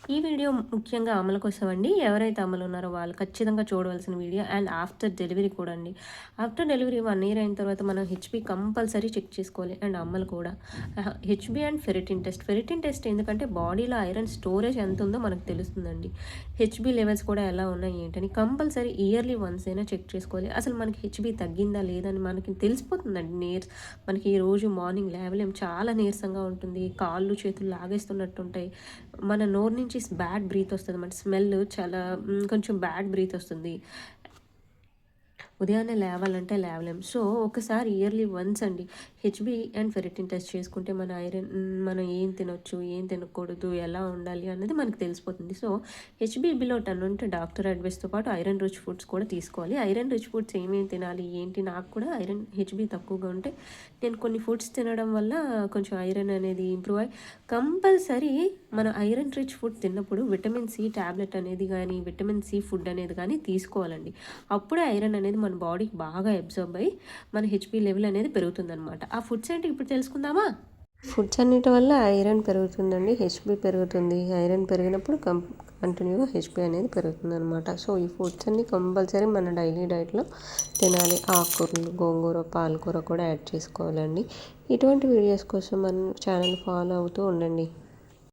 ఈ వీడియో ముఖ్యంగా అమ్మల కోసం అండి. ఎవరైతే అమ్మలు ఉన్నారో వాళ్ళు ఖచ్చితంగా చూడవలసిన వీడియో. అండ్ ఆఫ్టర్ డెలివరీ కూడా అండి. ఆఫ్టర్ డెలివరీ 1 ఇయర్ అయిన తర్వాత మనం హెచ్‌బీ కంపల్సరీ చెక్ చేసుకోవాలి. అండ్ అమ్మలు కూడా HB and ferritin test. Ferritin test ఎందుకంటే బాడీలో ఐరన్ స్టోరేజ్ ఎంత ఉందో మనకు తెలుస్తుందండి. హెచ్‌బీ లెవెల్స్ కూడా ఎలా ఉన్నాయి ఏంటని కంపల్సరీ ఇయర్లీ వన్స్ అయినా చెక్ చేసుకోవాలి. అసలు మనకి హెచ్‌బీ తగ్గిందా లేదా అని మనకి తెలిసిపోతుందండి. మనకి ఈ రోజు మార్నింగ్ లేవలేం, చాలా నీరసంగా ఉంటుంది, కాళ్ళు చేతులు లాగేస్తున్నట్టుంటాయి, మన నోరు నుంచి బ్యాడ్ బ్రీత్ వస్తుంది, మన స్మెల్ చాలా కొంచెం బ్యాడ్ బ్రీత్ వస్తుంది, ఉదయాన్నే లేవాలంటే లేవలేం. సో ఒకసారి ఇయర్లీ వన్స్ అండి హెచ్‌బీ అండ్ ఫెరిటిన్ టెస్ట్ చేసుకుంటే మన ఐరన్, మనం ఏం తినొచ్చు, ఏం తినకూడదు, ఎలా ఉండాలి అన్నది మనకు తెలిసిపోతుంది. సో హెచ్‌బీ బిలో 10 ఉంటే డాక్టర్ అడ్వైస్తో పాటు ఐరన్ రిచ్ ఫుడ్స్ కూడా తీసుకోవాలి. ఐరన్ రిచ్ ఫుడ్స్ ఏమేమి తినాలి ఏంటి, నాకు కూడా హెచ్‌బీ తక్కువగా ఉంటే నేను కొన్ని ఫుడ్స్ తినడం వల్ల కొంచెం ఐరన్ అనేది ఇంప్రూవ్ అయ్యి, కంపల్సరీ మన ఐరన్ రిచ్ ఫుడ్ తిన్నప్పుడు విటమిన్ సి టాబ్లెట్ అనేది కానీ, విటమిన్ సి ఫుడ్ అనేది కానీ తీసుకోవాలండి. అప్పుడే ఐరన్ అనేది మన బాడీకి బాగా అబ్జర్బ్ అయ్యి మన హెచ్‌బీ లెవెల్ అనేది పెరుగుతుందనమాట. ఆ ఫుడ్స్ ఏంటి ఇప్పుడు తెలుసుకుందామా? ఫుడ్స్ అన్నిటి వల్ల ఐరన్ పెరుగుతుందండి, హెచ్‌బీ పెరుగుతుంది. ఐరన్ పెరిగినప్పుడు కంటిన్యూగా హెచ్‌బీ అనేది పెరుగుతుందనమాట. సో ఈ ఫుడ్స్ అన్నీ కంపల్సరీ మన డైలీ డైట్లో తినాలి. ఆకుకూరలు, గోంగూర, పాలకూర కూడా యాడ్ చేసుకోవాలండి. ఇటువంటి వీడియోస్ కోసం మన ఛానల్ ఫాలో అవుతూ ఉండండి.